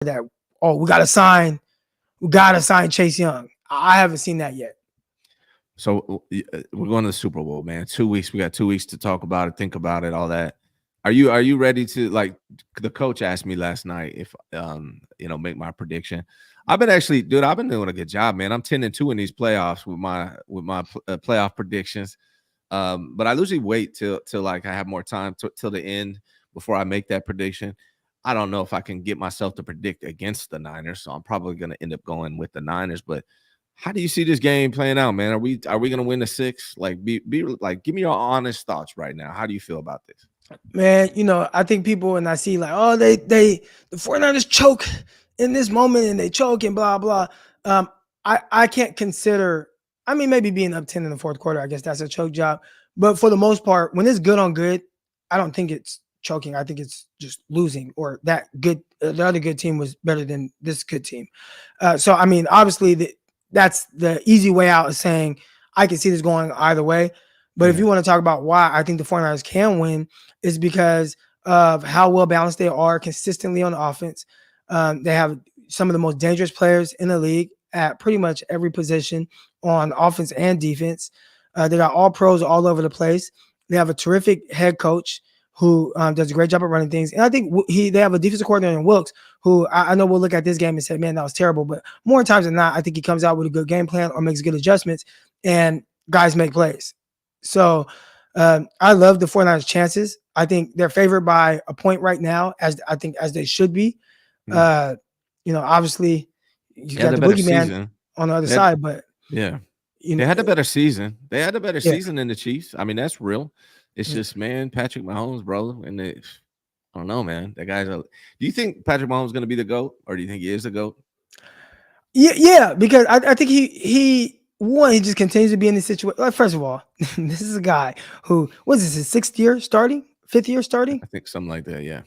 that, oh, we gotta sign Chase Young. I haven't seen that yet. So we're going to the Super Bowl, man. 2 weeks. We got 2 weeks to talk about it, think about it, all that. Are you ready to, like, the coach asked me last night if make my prediction. I've been doing a good job, man. I'm 10-2 in these playoffs with my playoff predictions. But I usually wait till like I have more time till the end before I make that prediction. I don't know if I can get myself to predict against the Niners, so I'm probably going to end up going with the Niners. But how do you see this game playing out, man? Are we going to win the 6? Like, be like, give me your honest thoughts right now. How do you feel about this? Man, I think people, and I see like, oh, the 49ers choke in this moment and they choke and blah, blah. I can't consider, I mean, maybe being up 10 in the fourth quarter, I guess that's a choke job. But for the most part, when it's good on good, I don't think it's choking. I think it's just losing, or that good, the other good team was better than this good team. So, I mean, obviously that's the easy way out of saying I can see this going either way. But if you want to talk about why I think the 49ers can win, is because of how well balanced they are consistently on offense. They have some of the most dangerous players in the league at pretty much every position on offense and defense. They got all pros all over the place. They have a terrific head coach who does a great job of running things. And I think they have a defensive coordinator in Wilkes, who I know will look at this game and say, man, that was terrible. But more times than not, I think he comes out with a good game plan or makes good adjustments, and guys make plays. So I love the 49ers' chances. I think they're favored by a point right now, as they should be. Obviously you got the boogeyman on the other side, but they had a better season. They had a better season than the Chiefs. I mean, that's real. It's just, man, Patrick Mahomes, bro, and I don't know, man. That guy's do you think Patrick Mahomes is going to be the GOAT, or do you think he is the GOAT? Yeah, because I think he just continues to be in this situation. Like, first of all, this is a guy who, what is this, his 6th year starting? 5th year starting? I think something like that, yeah.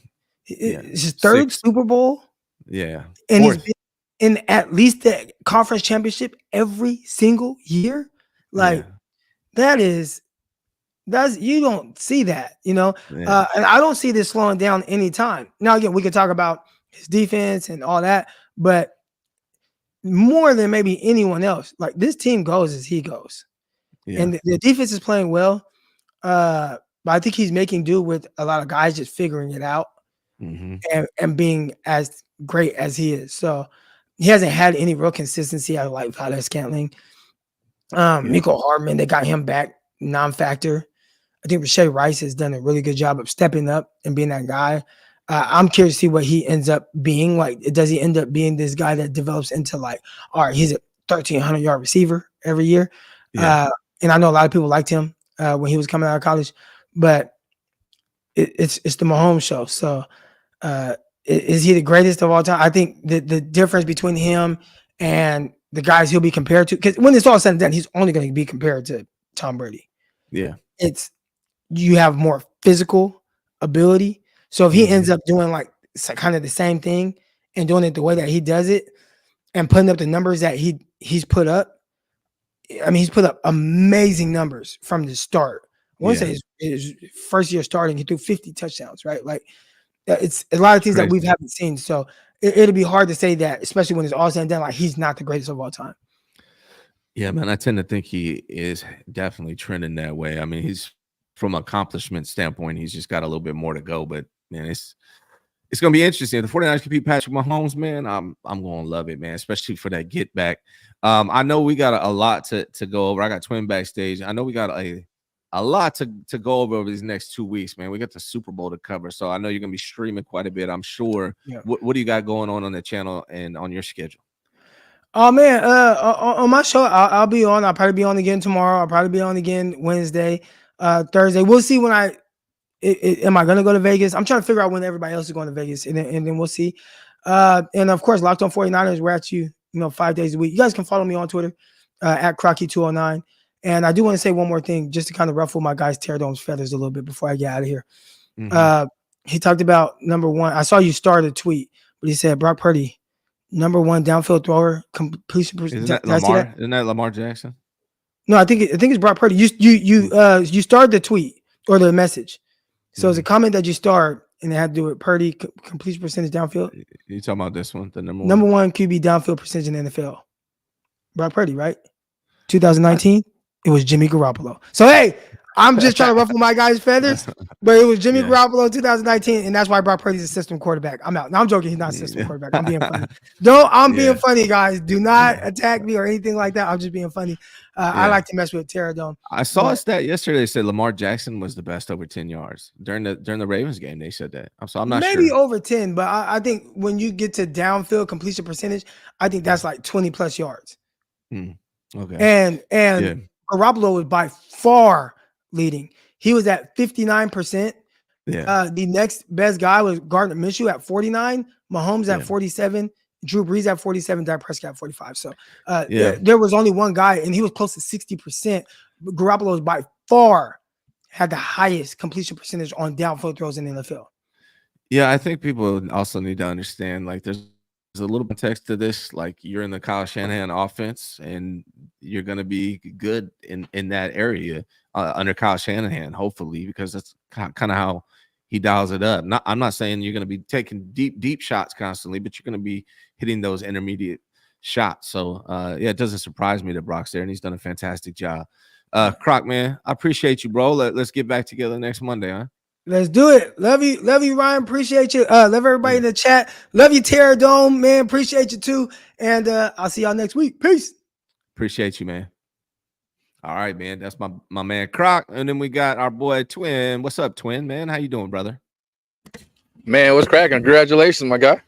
It's his 3rd Super Bowl. Yeah. And 4th. He's been in at least the conference championship every single year. Like, that's you don't see that, and I don't see this slowing down anytime. Now, again, we could talk about his defense and all that, but more than maybe anyone else, like, this team goes as he goes. And the defense is playing well. But I think he's making do with a lot of guys just figuring it out and being as great as he is. So he hasn't had any real consistency out of, like, Valdes-Scantling. Mecole Hardman, they got him back, non-factor. I think Rashee Rice has done a really good job of stepping up and being that guy. I'm curious to see what he ends up being. Like, does he end up being this guy that develops into, like, all right, he's a 1,300-yard receiver every year? And I know a lot of people liked him when he was coming out of college, but it's the Mahomes show. So is he the greatest of all time? I think the difference between him and the guys he'll be compared to, because when it's all said and done, he's only going to be compared to Tom Brady. Yeah. You have more physical ability. So if he ends up doing, like, kind of the same thing and doing it the way that he does it and putting up the numbers that he's put up, I mean, he's put up amazing numbers from the start. I want to say his first year starting, he threw 50 touchdowns, right? Like, it's a lot of things that we haven't seen. So it'll be hard to say that, especially when it's all said and done, like, he's not the greatest of all time. Yeah, man, I tend to think he is definitely trending that way. I mean, he's, from an accomplishment standpoint, he's just got a little bit more to go. But, man, it's going to be interesting. If the 49ers can beat Patrick Mahomes, man, I'm going to love it, man, especially for that get back. I know we got a lot to go over. I got Twin backstage. I know we got a lot to go over these next 2 weeks, man. We got the Super Bowl to cover, so I know you're going to be streaming quite a bit, I'm sure. Yeah. What do you got going on the channel and on your schedule? Oh, man, on my show, I'll be on. I'll probably be on again tomorrow. I'll probably be on again Wednesday, Thursday. We'll see when am I going to go to Vegas? I'm trying to figure out when everybody else is going to Vegas, and then we'll see. And, of course, Locked on 49ers, we're at you, 5 days a week. You guys can follow me on Twitter at Crocky209. And I do want to say one more thing, just to kind of ruffle my guy's Terradome's feathers a little bit before I get out of here. He talked about number one. I saw you start a tweet, but he said Brock Purdy, number one downfield thrower, completion percentage. Isn't that Lamar Jackson? No, I think it's Brock Purdy. You started the tweet or the message. So it's a comment that you start, and it had to do with Purdy completion percentage downfield. You talking about this one, the number Number one? one QB downfield percentage in the NFL. Brock Purdy, right? I, 2019, it was Jimmy Garoppolo. So hey, I'm just trying to ruffle my guys' feathers, but it was Jimmy yeah. Garoppolo in 2019, and that's why Brock Purdy's a system quarterback. I'm out. Now I'm joking. He's not a system quarterback. I'm being funny. I'm being Yeah. funny, guys. Do not attack me or anything like that. I'm just being funny. I like to mess with Terradome. I saw a stat yesterday. They said Lamar Jackson was the best over 10 yards during the Ravens game. They said that. So I'm not maybe sure. over 10, but I think when you get to downfield completion percentage, I think that's like 20 plus yards. Okay. And Garoppolo was by far leading. He was at 59%. Yeah. The next best guy was Gardner Minshew at 49, Mahomes at 47, Drew Brees at 47, Dak Prescott at 45. So there was only one guy, and he was close to 60%. Garoppolo was by far had the highest completion percentage on downfield throws in the NFL. Yeah, I think people also need to understand, like, there's a little context to this. Like, you're in the Kyle Shanahan offense, and you're going to be good in that area under Kyle Shanahan, hopefully, because that's kind of how he dials it up. I'm not saying you're going to be taking deep shots constantly, but you're going to be hitting those intermediate shots. So, it doesn't surprise me that Brock's there, and he's done a fantastic job. Croc, man, I appreciate you, bro. Let's get back together next Monday, huh? Let's do it. Love you, Ryan. Appreciate you. Love everybody in the chat. Love you, Terradome, man. Appreciate you too. And I'll see y'all next week. Peace. Appreciate you, man. All right, man. That's my man Croc. And then we got our boy Twin. What's up, Twin, man? How you doing, brother? Man, what's cracking? Congratulations, my guy.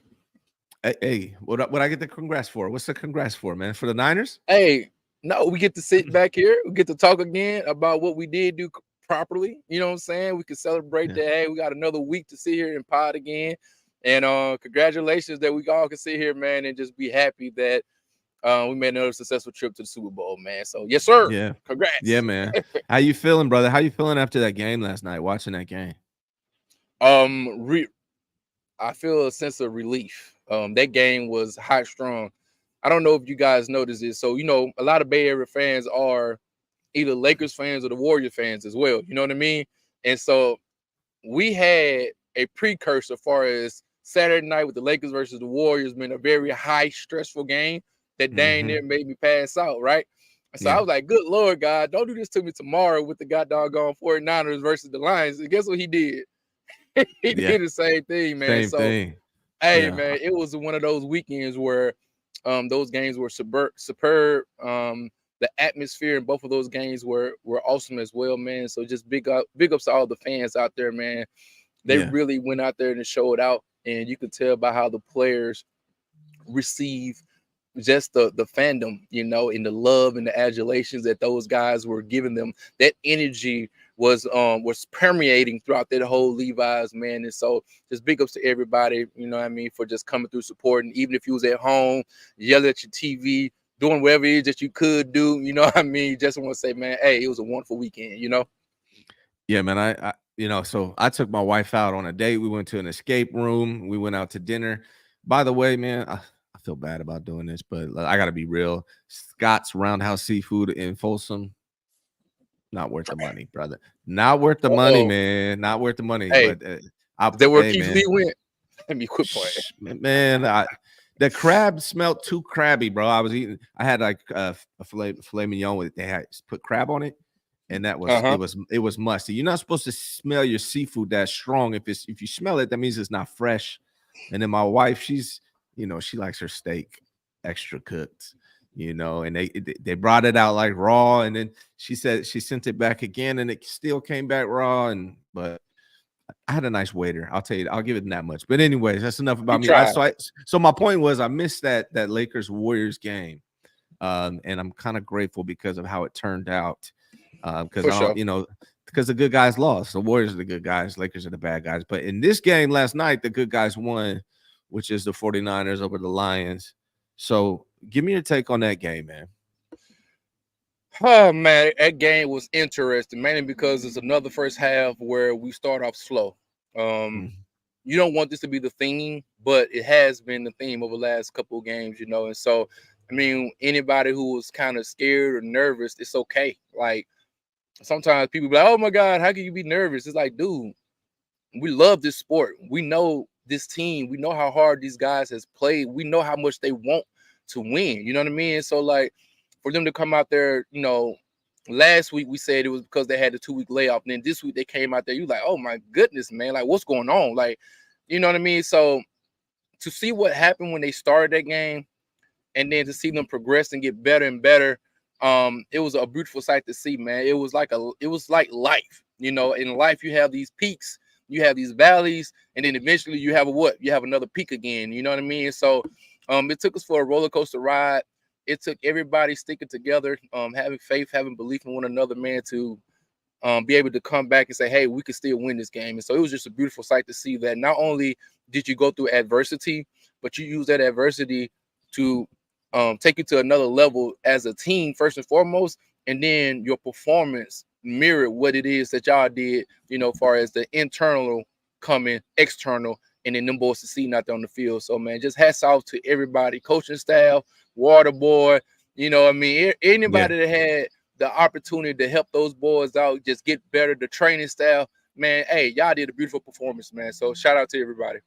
Hey, what I get the congrats for? What's the congrats for, man? For the Niners? Hey, no, we get to sit back here. We get to talk again about what we did do properly. You know what I'm saying? We can celebrate that. Hey, we got another week to sit here and pod again. And congratulations that we all can sit here, man, and just be happy that we made another successful trip to the Super Bowl, man. So yes, sir. Yeah. Congrats. Yeah, man. How you feeling, brother? How you feeling after that game last night, watching that game? I feel a sense of relief. That game was high strong. I don't know if you guys noticed it. So, a lot of Bay Area fans are either Lakers fans or the Warrior fans as well. You know what I mean? And so we had a precursor as far as Saturday night with the Lakers versus the Warriors been a very high, stressful game that dang near made me pass out, right? So I was like, good Lord, God, don't do this to me tomorrow with the goddamn 49ers versus the Lions. And guess what he did? He did the same thing, man. Same thing. Hey, man, it was one of those weekends where those games were superb. The atmosphere in both of those games were awesome as well, man. So just big ups to all the fans out there, man. They really went out there and showed out, and you could tell by how the players receive just the fandom, and the love and the adulations that those guys were giving them. That energy was permeating throughout that whole Levi's, man. And so just big ups to everybody, for just coming through supporting, even if you was at home, yelling at your TV, doing whatever it is that you could do, just want to say, man, hey, it was a wonderful weekend, Yeah, man. I so I took my wife out on a date. We went to an escape room. We went out to dinner. By the way, man, I feel bad about doing this, but I got to be real. Scott's Roundhouse Seafood in Folsom, not worth the money, brother. Not worth the money, man. Not worth the money. Hey, but that where Keith Lee went. Let me quit playing. Man, the crab smelled too crabby, bro. I had like a filet mignon with they had put crab on it, and that was it was musty. You're not supposed to smell your seafood that strong. If you smell it, that means it's not fresh. And then my wife, she's she likes her steak extra cooked, and they brought it out like raw, and then she said she sent it back again, and it still came back raw. But I had a nice waiter. I'll tell you, I'll give it that much. But anyways, that's enough about me. So my point was, I missed that Lakers Warriors game, and I'm kind of grateful because of how it turned out. Because because the good guys lost. The Warriors are the good guys, Lakers are the bad guys. But in this game last night, the good guys won, which is the 49ers over the Lions. So give me your take on that game, man. Oh, man, that game was interesting, mainly because it's another first half where we start off slow. You don't want this to be the theme, but it has been the theme over the last couple of games, And so, anybody who was kind of scared or nervous, it's okay. Like, sometimes people be like, oh, my God, how can you be nervous? It's like, dude, we love this sport. We know this team. We know how hard these guys has played. We know how much they want to win. You know what I mean? So like for them to come out there, you know, last week we said it was because they had the 2-week layoff. And then this week they came out there. You like, oh my goodness, man, like what's going on? Like, you know what I mean? So to see what happened when they started that game, and then to see them progress and get better and better, it was a beautiful sight to see, man. It was like life, you know. In life, you have these peaks, you have these valleys, and then eventually you have you have another peak again. You know what I mean? So, it took us for a roller coaster ride. It took everybody sticking together, having faith, having belief in one another, man, to be able to come back and say, hey, we can still win this game. And so it was just a beautiful sight to see that not only did you go through adversity, but you use that adversity to take you to another level as a team, first and foremost, and then your performance mirrored what it is that y'all did, you know, as far as the internal coming external, and then them boys succeeding out there on the field. So, man, just hats off to everybody, coaching staff, water boy, you know what I mean? Anybody that had the opportunity to help those boys out, just get better, the training staff, man, hey, y'all did a beautiful performance, man. So shout out to everybody.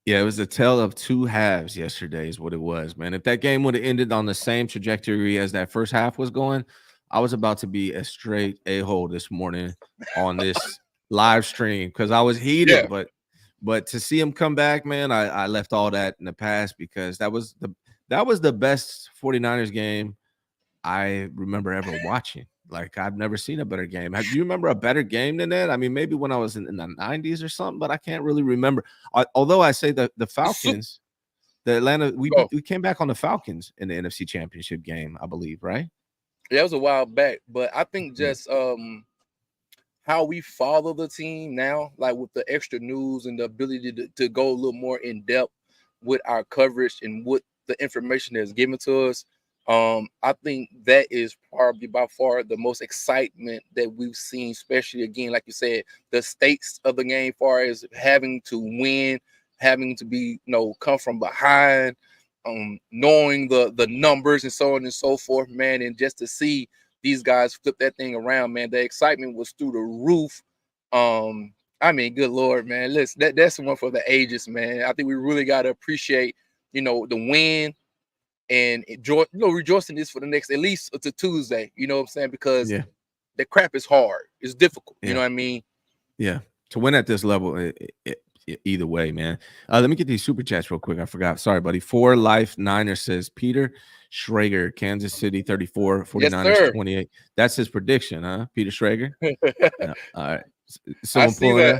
Yeah, it was a tale of two halves yesterday is what it was, man. If that game would have ended on the same trajectory as that first half was going, I was about to be a straight a-hole this morning on this live stream because I was heated. But to see him come back, man, I left all that in the past because that was the best 49ers game I remember ever watching. Like, I've never seen a better game. Do you remember a better game than that? I mean, maybe when I was in the 90s or something, but I can't really remember. Although I say that the Falcons, the Atlanta, we came back on the Falcons in the NFC Championship game, I believe, right? Yeah, it was a while back, but I think just how we follow the team now, like with the extra news and the ability to go a little more in depth with our coverage and what the information that's given to us. I think that is probably by far the most excitement that we've seen, especially again, like you said, the stakes of the game, far as having to win, having to be, come from behind, knowing the numbers and so on and so forth, man, and just to see these guys flip that thing around, man, the excitement was through the roof. I mean, good Lord, man, listen, that's the one for the ages, man. I think we really got to appreciate, the win. And enjoy, rejoicing this for the next, at least to Tuesday, you know what I'm saying? Because the crap is hard. It's difficult. You know what I mean? Yeah. To win at this level, either way, man. Let me get these super chats real quick. I forgot. Sorry, buddy. 4 Life Niner says Peter Schrager, Kansas City 34, 49ers 28. That's his prediction, huh? Peter Schrager. All right. Someone pulling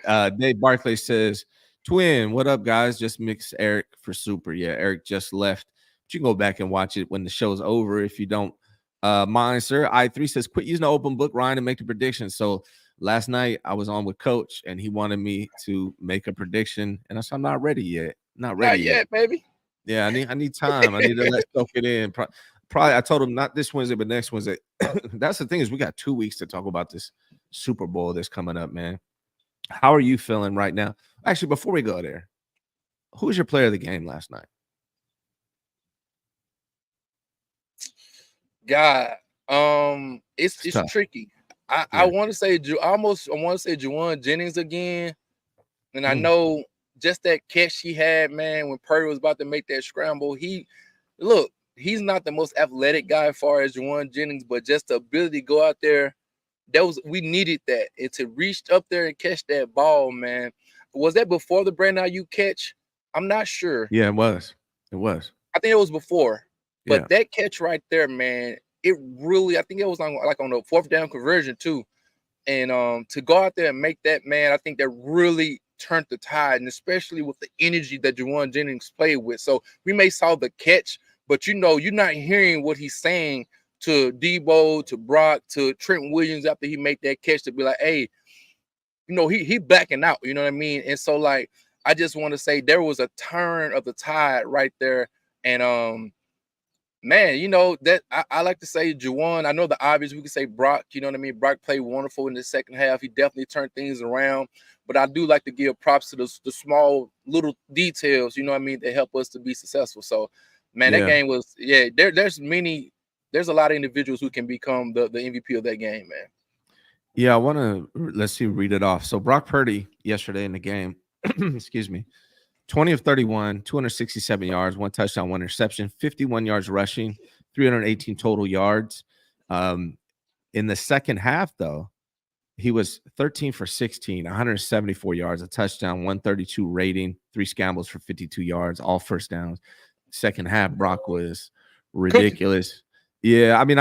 that. Dave Barclay says, Twin, what up, guys? Just mix Eric for Super. Yeah, Eric just left. But you can go back and watch it when the show's over if you don't mind, sir. I3 says, quit using the open book, Ryan, and make the prediction. So last night I was on with Coach, and he wanted me to make a prediction, and I said, I'm not ready yet. Not yet, baby. Yeah, I need time. I need to let soak it in. Probably I told him not this Wednesday, but next Wednesday. That's the thing is we got 2 weeks to talk about this Super Bowl that's coming up, man. How are you feeling right now? Actually, before we go there, who's your player of the game last night? God, it's tricky. I want to say Juwan Jennings again, and I know just that catch he had, man, when Purdy was about to make that scramble. He's not the most athletic guy as far as Juwan Jennings, but just the ability to go out there. We needed that. And to reach up there and catch that ball, man. Was that before the Brandon Ayuk catch? I'm not sure. Yeah, it was. I think it was before. But that catch right there, man, it really, I think it was on the 4th down conversion too. And to go out there and make that, man, I think that really turned the tide, and especially with the energy that Juwan Jennings played with. So we may saw the catch, but you're not hearing what he's saying to Debo, to Brock, to Trent Williams after he made that catch to be like, hey, he backing out, you know what I mean? And so, like, I just want to say there was a turn of the tide right there. And man, that I like to say Juwan. I know the obvious, we can say Brock, you know what I mean? Brock played wonderful in the second half. He definitely turned things around. But I do like to give props to the small little details, you know what I mean, that help us to be successful. So, man, that game was, there's a lot of individuals who can become the MVP of that game, man. Yeah, I want to let's see, read it off. So Brock Purdy yesterday in the game, excuse me, 20 of 31, 267 yards, one touchdown, one interception, 51 yards rushing, 318 total yards. In the second half, though, he was 13 for 16, 174 yards, a touchdown, 132 rating, 3 scrambles for 52 yards, all first downs. Second half, Brock was Cooking. ridiculous. Yeah, I mean,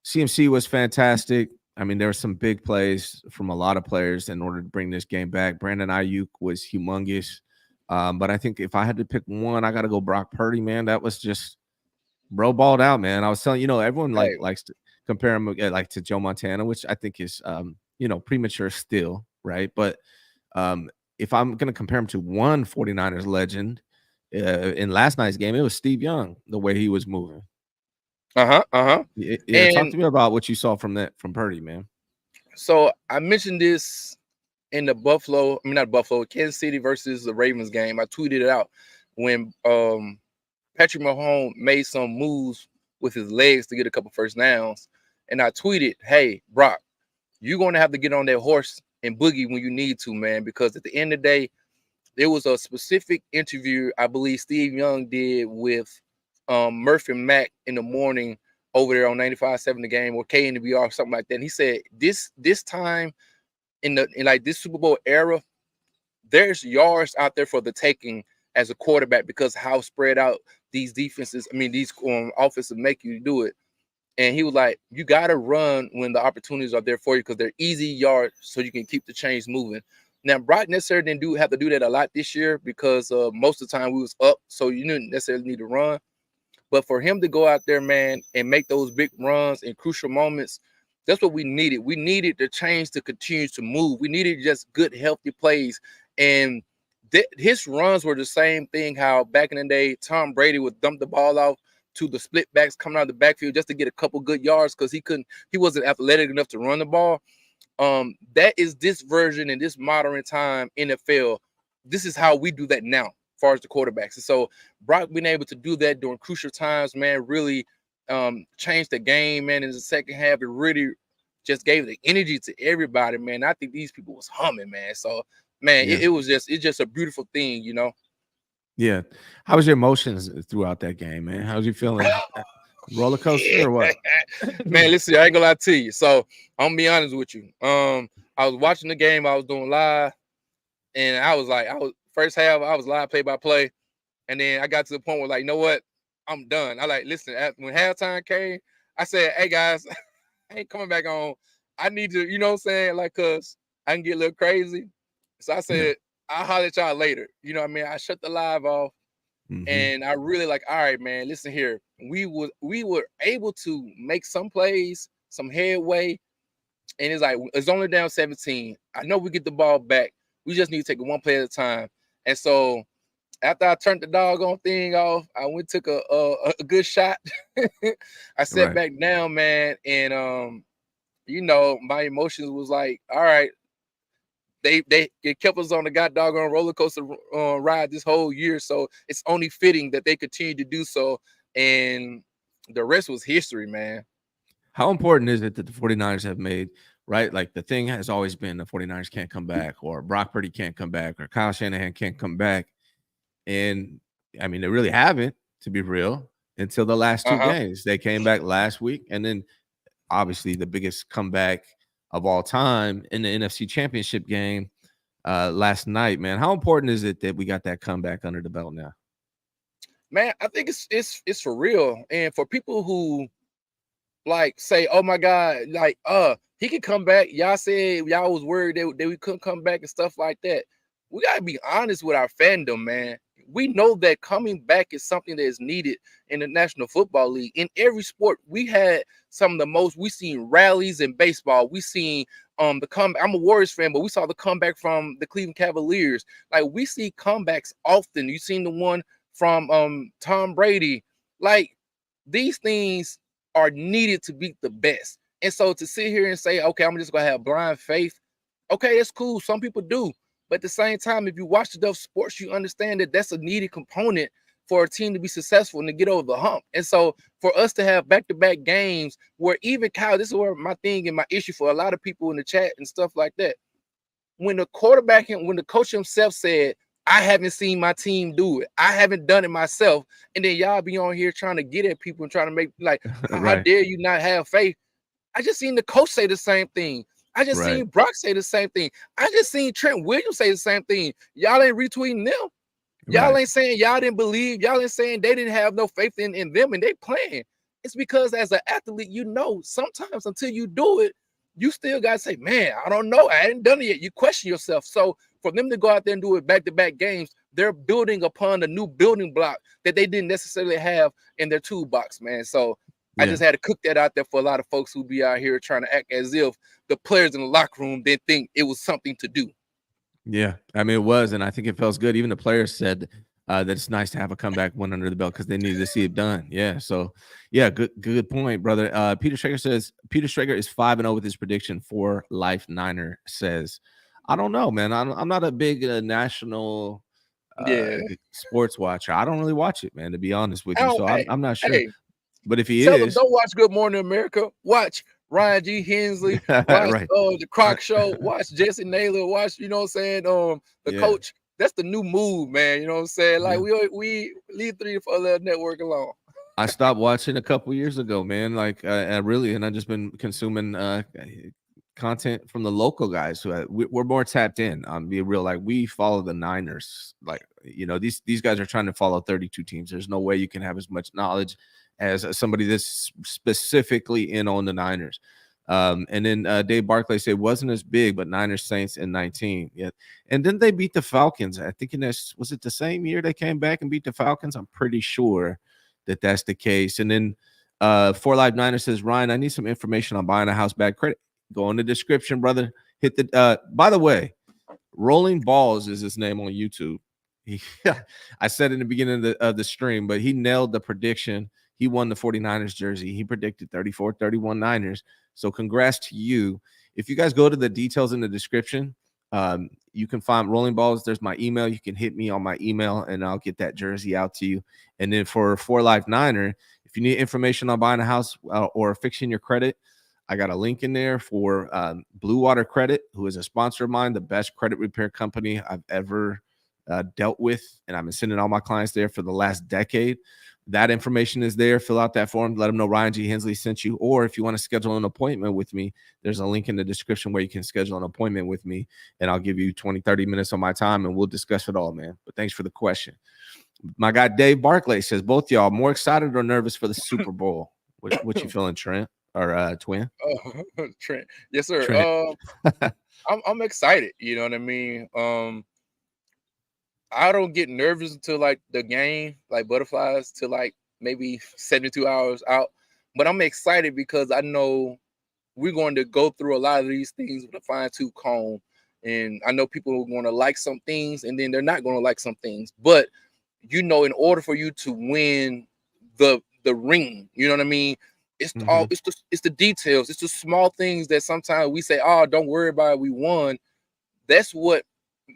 CMC was fantastic. I mean, there were some big plays from a lot of players in order to bring this game back. Brandon Ayuk was humongous. But I think if I had to pick one, I got to go Brock Purdy, man. That was just bro balled out, man. I was telling everyone Hey, likes to compare him like to Joe Montana, which I think is premature still, right? But if I'm gonna compare him to one 49ers legend in last night's game, it was Steve Young, the way he was moving. Yeah, talk And to me about what you saw from Purdy, man. so I mentioned this in the not Buffalo, Kansas City versus the Ravens game. I tweeted it out when Patrick Mahomes made some moves with his legs to get a couple first downs. And I tweeted, hey, Brock, you're going to have to get on that horse and boogie when you need to, man, because at the end of the day, there was a specific interview I believe Steve Young did with Murphy and Mack in the morning over there on 95.7 The Game or KNBR or something like that. And he said this time in like this Super Bowl era, there's yards out there for the taking as a quarterback because how spread out these defenses, these offenses make you do it. And he was like, you got to run when the opportunities are there for you because they're easy yards so you can keep the chains moving. Now, Brock necessarily didn't have to do that a lot this year because most of the time we was up, so you didn't necessarily need to run. But for him to go out there, man, and make those big runs in crucial moments, that's what we needed. We needed the chains to continue to move. We needed just good, healthy plays. And his runs were the same thing how back in the day, Tom Brady would dump the ball off to the split backs coming out of the backfield just to get a couple good yards because he wasn't athletic enough to run the ball. That is this version in this modern time NFL. This is how we do that now, as far as the quarterbacks. And so Brock being able to do that during crucial times, man, really changed the game, man. In the second half, it really just gave the energy to everybody, man. I think these people was humming, man. So, man, Yeah. it's just a beautiful thing, Yeah. How was your emotions throughout that game, man? How was you feeling? Roller coaster or what? Man, listen, I ain't gonna lie to you. So I'm gonna be honest with you. I was watching the game, I was doing live, and I was first half, I was live play by play, and then I got to the point where you know what, I'm done. I listen, when halftime came, I said, hey guys, I ain't coming back on. I need to, you know what I'm saying, cause I can get a little crazy. So I said, I'll holler at y'all later. You know what I mean? I shut the live off. And I really all right, man, listen here. We were able to make some plays, some headway, and it's only down 17. I know we get the ball back. We just need to take it one play at a time. And so after I turned the doggone thing off, I went took a good shot. I sat back down, man, and my emotions was like, all right. It kept us on the doggone roller coaster ride this whole year, so it's only fitting that they continue to do so, and the rest was history, man. How important is it that the 49ers have made, right? Like the thing has always been the 49ers can't come back, or Brock Purdy can't come back, or Kyle Shanahan can't come back. And I mean, they really haven't, to be real, until the last two games. They came back last week, and then obviously the biggest comeback of all time in the NFC Championship game last night, man. How important is it that we got that comeback under the belt now? Man, I think it's for real. And for people who say, oh my God, he could come back. Y'all said y'all was worried that we couldn't come back and stuff like that. We gotta be honest with our fandom, man. We know that coming back is something that is needed in the National Football League. In every sport, we had some of the most. We seen rallies in baseball. We seen the comeback. I'm a Warriors fan, but we saw the comeback from the Cleveland Cavaliers. Like we see comebacks often. You seen the one from Tom Brady. Like these things are needed to beat the best. And so to sit here and say, okay, I'm just gonna have blind faith. Okay, that's cool. Some people do. But at the same time, if you watch enough sports, you understand that that's a needed component for a team to be successful and to get over the hump. And so for us to have back-to-back games where even Kyle, this is where my thing and my issue for a lot of people in the chat and stuff like that. When the quarterback and when the coach himself said, I haven't seen my team do it, I haven't done it myself, and then y'all be on here trying to get at people and trying to make like, how dare you not have faith? I just seen the coach say the same thing. I just seen Brock say the same thing. I just seen Trent Williams say the same thing. Y'all ain't retweeting them. Y'all ain't saying y'all didn't believe. Y'all ain't saying they didn't have no faith in them and they playing. It's because as an athlete, you know, sometimes until you do it, you still got to say, man, I don't know. I ain't done it yet. You question yourself. So for them to go out there and do it back-to-back games, they're building upon a new building block that they didn't necessarily have in their toolbox, man. So I just had to cook that out there for a lot of folks who be out here trying to act as if the players in the locker room didn't think it was something to do. Yeah, I mean, it was, and I think it feels good. Even the players said that it's nice to have a comeback one under the belt because they needed to see it done. Yeah, so yeah, good point, brother. Peter Schrager says Peter Schrager is 5-0 with his prediction for life. Niner says, I don't know, man. I'm not a big national sports watcher. I don't really watch it, man, to be honest with you. So I'm not sure. But if he is, don't watch Good Morning America. Watch Ryan G. Hensley. Watch the Croc Show. Watch Jesse Naylor. Watch, you know what I'm saying? The coach. That's the new move, man. You know what I'm saying? Like we leave 3 for the network alone. I stopped watching a couple years ago, man. Like and I've just been consuming content from the local guys who we're more tapped in. Be real, like we follow the Niners. Like, you know, these guys are trying to follow 32 teams. There's no way you can have as much knowledge as somebody that's specifically in on the Niners. And then Dave Barclay said wasn't as big, but Niners Saints in 19. Yeah. And then they beat the Falcons. I think was it the same year they came back and beat the Falcons? I'm pretty sure that's the case. And then 4Live Niner says, Ryan, I need some information on buying a house bad credit. Go in the description, brother. Hit the by the way, Rolling Balls is his name on YouTube. I said in the beginning of the stream, but he nailed the prediction. He won the 49ers jersey. He predicted 34-31 Niners. So congrats to you. If you guys go to the details in the description, you can find Rolling Balls. There's my email. You can hit me on my email, and I'll get that jersey out to you. And then for 4Life Niner, if you need information on buying a house or fixing your credit, I got a link in there for Blue Water Credit, who is a sponsor of mine, the best credit repair company I've ever dealt with. And I've been sending all my clients there for the last decade. That information is there. Fill out that form. Let them know Ryan G. Hensley sent you. Or if you want to schedule an appointment with me, there's a link in the description where you can schedule an appointment with me, and I'll give you 20, 30 minutes of my time, and we'll discuss it all, man. But thanks for the question. My guy Dave Barclay says, both y'all more excited or nervous for the Super Bowl? What you feeling, Trent or Twin? Trent. Yes, sir. I'm excited. You know what I mean? I don't get nervous until like the game, like butterflies, till like maybe 72 hours out. But I'm excited because I know we're going to go through a lot of these things with a fine-tooth comb. And I know people are going to like some things and then they're not going to like some things. But, you know, in order for you to win the ring, you know what I mean? It's it's the details. It's the small things that sometimes we say, oh, don't worry about it, we won. That's what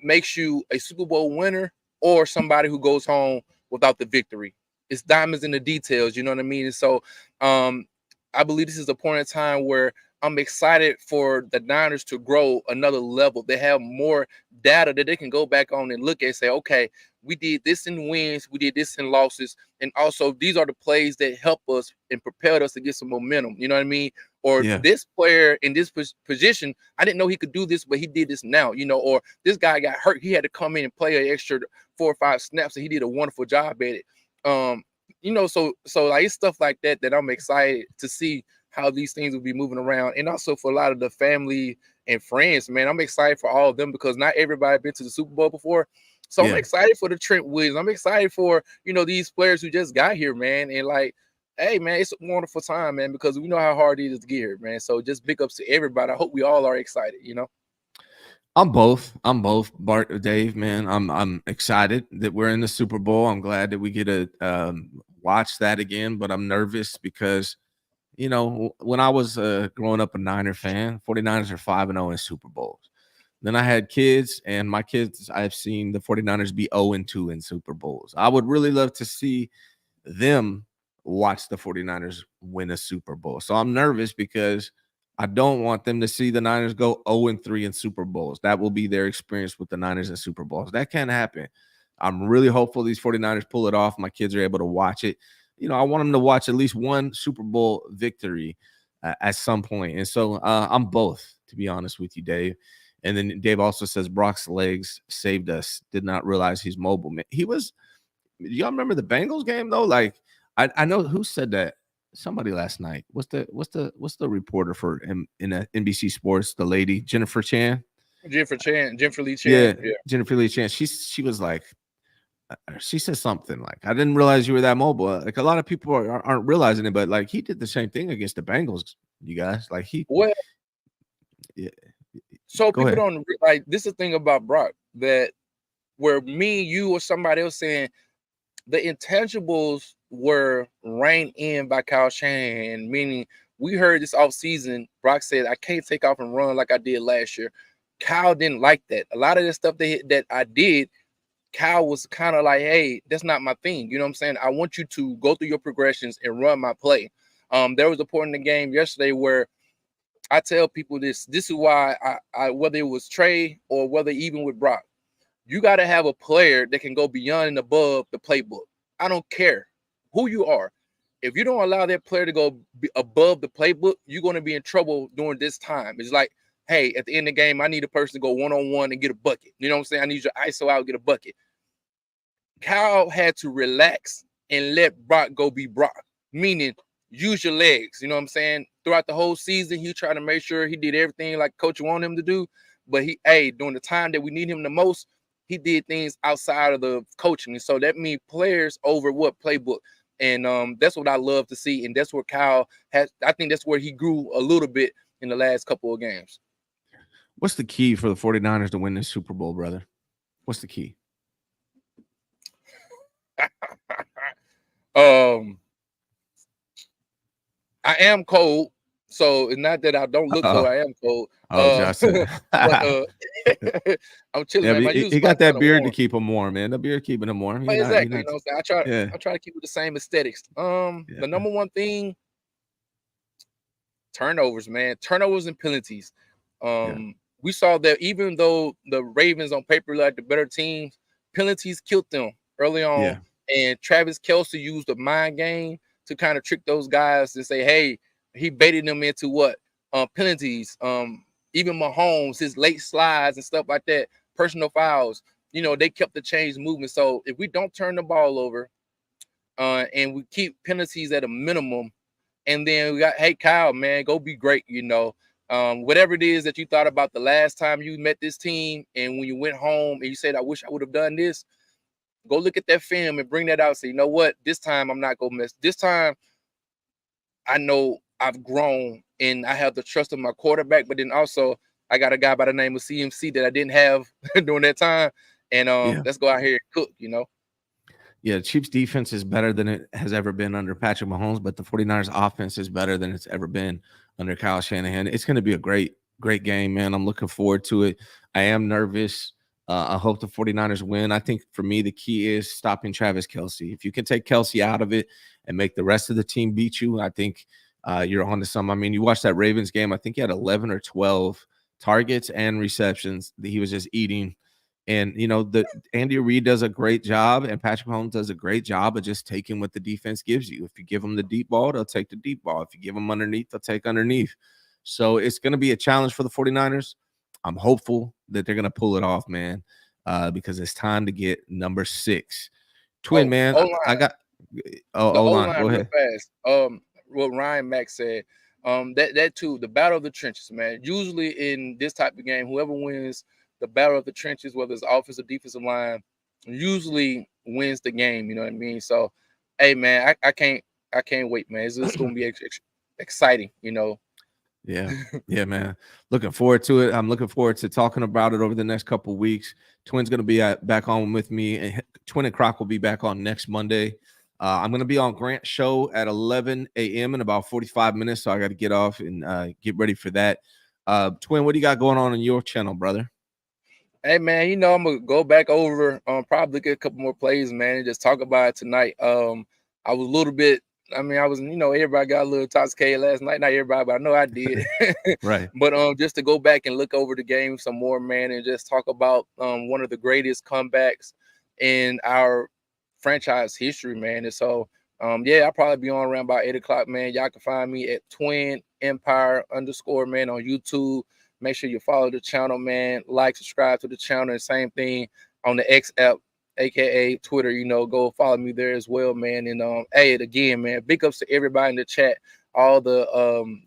makes you a Super Bowl winner or somebody who goes home without the victory. It's diamonds in the details, you know what I mean? And so I believe this is a point in time where I'm excited for the Niners to grow another level. They have more data that they can go back on and look at and say, okay, we did this in wins, we did this in losses, and also these are the plays that help us and propelled us to get some momentum, you know what I mean? Or this player in this position, I didn't know he could do this, but he did this now, you know, or this guy got hurt, he had to come in and play an extra 4 or 5 snaps, and he did a wonderful job at it. You know, so like it's stuff like that I'm excited to see how these things will be moving around. And also for a lot of the family and friends, man, I'm excited for all of them because not everybody been to the Super Bowl before. So I'm excited for the Trent Williams. I'm excited for, you know, these players who just got here, man. And like, hey, man, it's a wonderful time, man, because we know how hard it is to get here, man. So just big ups to everybody. I hope we all are excited, you know. I'm both, Bart, Dave, man. I'm excited that we're in the Super Bowl. I'm glad that we get to watch that again, but I'm nervous because, you know, when I was growing up a Niner fan, 49ers are 5-0 in Super Bowls. Then I had kids, and my kids, I've seen the 49ers be 0-2 in Super Bowls. I would really love to see them watch the 49ers win a Super Bowl. So I'm nervous because I don't want them to see the Niners go 0-3 in Super Bowls. That will be their experience with the Niners in Super Bowls. That can't happen. I'm really hopeful these 49ers pull it off. My kids are able to watch it. I want them to watch at least one Super Bowl victory at some point. And so I'm both, to be honest with you, Dave. And then Dave also says Brock's legs saved us. Did not realize he's mobile. Man, he was. Y'all remember the Bengals game though? Like I know who said that. Somebody last night. What's the reporter for in NBC Sports? The lady Jennifer Lee Chan. Yeah, Jennifer Lee Chan. She was like, she said something like, "I didn't realize you were that mobile." Like a lot of people aren't realizing it, but like he did the same thing against the Bengals. You guys, like yeah. So people don't like this is the thing about Brock that where me, you, or somebody else saying the intangibles were reined in by Kyle Shanahan, meaning we heard this offseason, Brock said, I can't take off and run like I did last year. Kyle didn't like that. A lot of the stuff that I did, Kyle was kind of like, hey, that's not my thing. You know what I'm saying? I want you to go through your progressions and run my play. There was a point in the game yesterday where I tell people this is why I whether it was Trey or whether even with Brock, you got to have a player that can go beyond and above the playbook. I don't care who you are. If you don't allow that player to go above the playbook, you're going to be in trouble during this time. It's like, hey, at the end of the game, I need a person to go one-on-one and get a bucket. You know what I'm saying? I need your ISO out, get a bucket. Kyle had to relax and let Brock go be Brock, meaning use your legs. You know what I'm saying? Throughout the whole season, he tried to make sure he did everything like coach wanted him to do. But during the time that we need him the most, he did things outside of the coaching. And so that means players over what playbook. And that's what I love to see. And that's where Kyle has, I think that's where he grew a little bit in the last couple of games. What's the key for the 49ers to win this Super Bowl, brother? What's the key? I am cold, so it's not that I don't look cold. I am cold. Josh. I'm chilling. Yeah, he got that beard to keep him warm, man. The beard keeping him warm. Exactly. You know what I'm saying? I try to keep it the same aesthetics. The number one thing, turnovers, man. Turnovers and penalties. We saw that even though the Ravens on paper like the better teams, penalties killed them early on. Yeah. And Travis Kelce used a mind game to kind of trick those guys and say, hey, he baited them into what? Penalties. Even Mahomes, his late slides and stuff like that, personal fouls, they kept the chains moving. So if we don't turn the ball over and we keep penalties at a minimum, and then we got, hey, Kyle, man, go be great, whatever it is that you thought about the last time you met this team, and when you went home and you said, I wish I would have done this, go look at that film and bring that out. Say, you know what? This time I'm not going to miss. This time I know I've grown and I have the trust of my quarterback, but then also I got a guy by the name of CMC that I didn't have during that time. And let's go out here and cook, Yeah, the Chiefs defense is better than it has ever been under Patrick Mahomes, but the 49ers offense is better than it's ever been under Kyle Shanahan. It's going to be a great game, man. I'm looking forward to it. I am nervous. I hope the 49ers win. I think for me, the key is stopping Travis Kelce. If you can take Kelce out of it and make the rest of the team beat you, I think you're on to something. I mean, you watched that Ravens game. I think he had 11 or 12 targets and receptions that he was just eating. And, the Andy Reid does a great job, and Patrick Mahomes does a great job of just taking what the defense gives you. If you give them the deep ball, they'll take the deep ball. If you give them underneath, they'll take underneath. So it's going to be a challenge for the 49ers. I'm hopeful that they're going to pull it off, man, because it's time to get number 6. Twin, man, I got – hold on. Go ahead. Fast. What Ryan Mack said, that too, the battle of the trenches, man. Usually in this type of game, whoever wins the battle of the trenches, whether it's offensive or defensive line, usually wins the game. You know what I mean? So, hey, man, I can't wait, man. It's going to be exciting, Yeah, man. Looking forward to it. I'm looking forward to talking about it over the next couple of weeks. Twin's going to be back on with me, and Twin and Croc will be back on next Monday. I'm going to be on Grant's show at 11 a.m. in about 45 minutes, so I got to get off and get ready for that. Twin, what do you got going on your channel, brother? Hey man, I'm gonna go back over, probably get a couple more plays, man, and just talk about it tonight. I was a little bit. I mean, I was, everybody got a little intoxicated last night. Not everybody, but I know I did. Right. But just to go back and look over the game some more, man, and just talk about one of the greatest comebacks in our franchise history, man. And so, yeah, I'll probably be on around about 8 o'clock, man. Y'all can find me at Twin Empire _ man on YouTube. Make sure you follow the channel, man. Like, subscribe to the channel, and same thing on the X app, aka Twitter. Go follow me there as well, man. And hey, again, man, big ups to everybody in the chat, all the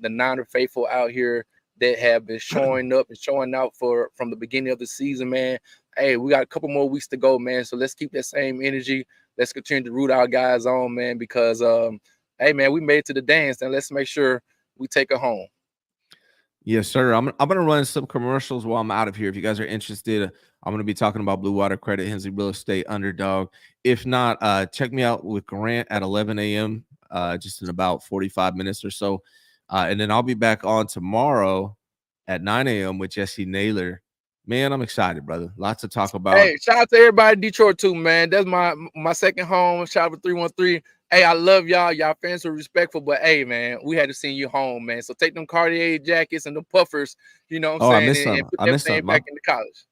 Niner faithful out here that have been showing up and showing out from the beginning of the season, man. Hey, we got a couple more weeks to go, man. So let's keep that same energy. Let's continue to root our guys on, man, because hey, man, we made it to the dance, and let's make sure we take it home. Yes, sir. I'm gonna run some commercials while I'm out of here. If you guys are interested, I'm gonna be talking about Blue Water Credit, Hensley Real Estate, Underdog. If not, check me out with Grant at 11 a.m. Just in about 45 minutes or so, and then I'll be back on tomorrow at 9 a.m. with Jesse Naylor. Man, I'm excited, brother. Lots to talk about. Hey, shout out to everybody in Detroit too, man. That's my second home. Shout out to 313. Hey, I love y'all. Y'all fans are respectful, but hey, man, we had to send you home, man. So take them Cartier jackets and the puffers, you know what I'm saying, and put everything back into college.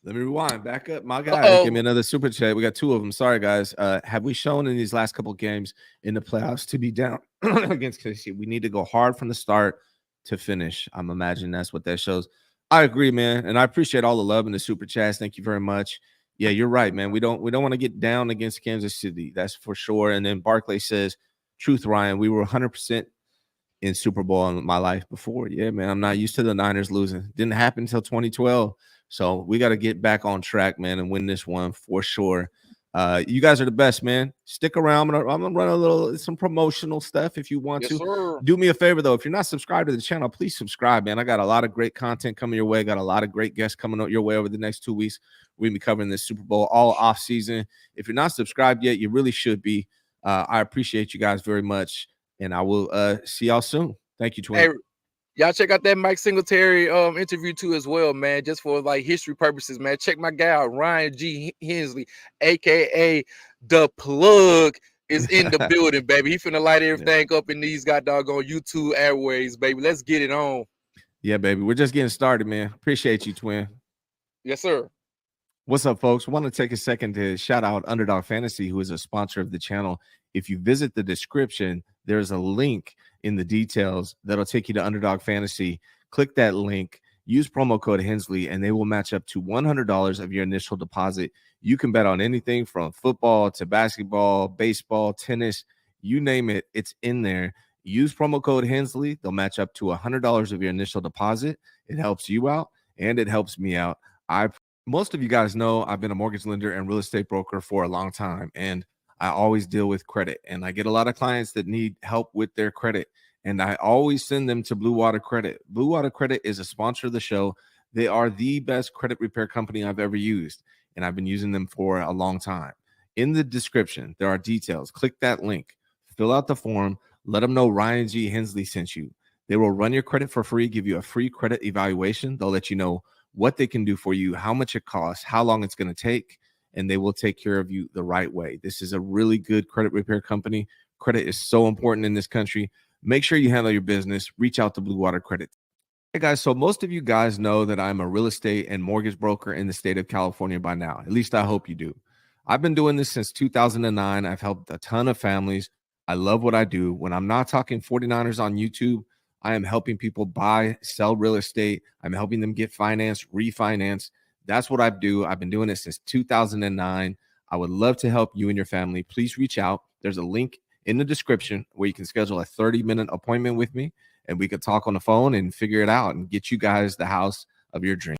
Let me rewind. Back up. My guy, give me another super chat. We got two of them. Sorry, guys. Have we shown in these last couple of games in the playoffs to be down against KC? We need to go hard from the start to finish. I'm imagining that's what that shows. I agree, man, and I appreciate all the love in the super chats. Thank you very much. Yeah, you're right, man. We don't want to get down against Kansas City. That's for sure. And then Barclay says, "Truth, Ryan. We were 100% in Super Bowl in my life before." Yeah, man. I'm not used to the Niners losing. Didn't happen until 2012. So we got to get back on track, man, and win this one for sure. You guys are the best, man. Stick around. I'm gonna run some promotional stuff if you want to. Sir. Do me a favor though, if you're not subscribed to the channel, please subscribe, man. I got a lot of great content coming your way. Got a lot of great guests coming your way over the next 2 weeks. We're gonna be covering this Super Bowl all off season. If you're not subscribed yet, you really should be. I appreciate you guys very much, and I will see y'all soon. Thank you, Twin. Hey, y'all check out that Mike Singletary interview too as well, man. Just for like history purposes, man. Check my guy out, Ryan G. Hensley, aka The Plug, is in the building, baby. He finna light everything up in these doggone YouTube airways, baby. Let's get it on. Yeah, baby. We're just getting started, man. Appreciate you, Twin. Yes, sir. What's up, folks? Want to take a second to shout out Underdog Fantasy, who is a sponsor of the channel. If you visit the description, there's a link in the details that'll take you to Underdog Fantasy. Click that link, use promo code Hensley, and they will match up to $100 of your initial deposit. You can bet on anything from football to basketball, baseball, tennis, you name it, it's in there. Use promo code Hensley. They'll match up to $100 of your initial deposit. It helps you out, and it helps me out. Most of you guys know I've been a mortgage lender and real estate broker for a long time, and I always deal with credit, and I get a lot of clients that need help with their credit, and I always send them to Blue Water Credit. Blue Water Credit is a sponsor of the show. They are the best credit repair company I've ever used, and I've been using them for a long time. In the description, there are details. Click that link, fill out the form, let them know Ryan G. Hensley sent you. They will run your credit for free, give you a free credit evaluation. They'll let you know what they can do for you, how much it costs, how long it's going to take, and they will take care of you the right way. This is a really good credit repair company. Credit is so important in this country. Make sure you handle your business. Reach out to Blue Water Credit. Hey, guys, so most of you guys know that I'm a real estate and mortgage broker in the state of California by now. At least I hope you do. I've been doing this since 2009. I've helped a ton of families. I love what I do. When I'm not talking 49ers on YouTube, I am helping people buy, sell real estate. I'm helping them get financed, refinance. That's what I do. I've been doing it since 2009. I would love to help you and your family. Please reach out. There's a link in the description where you can schedule a 30-minute appointment with me, and we could talk on the phone and figure it out and get you guys the house of your dreams.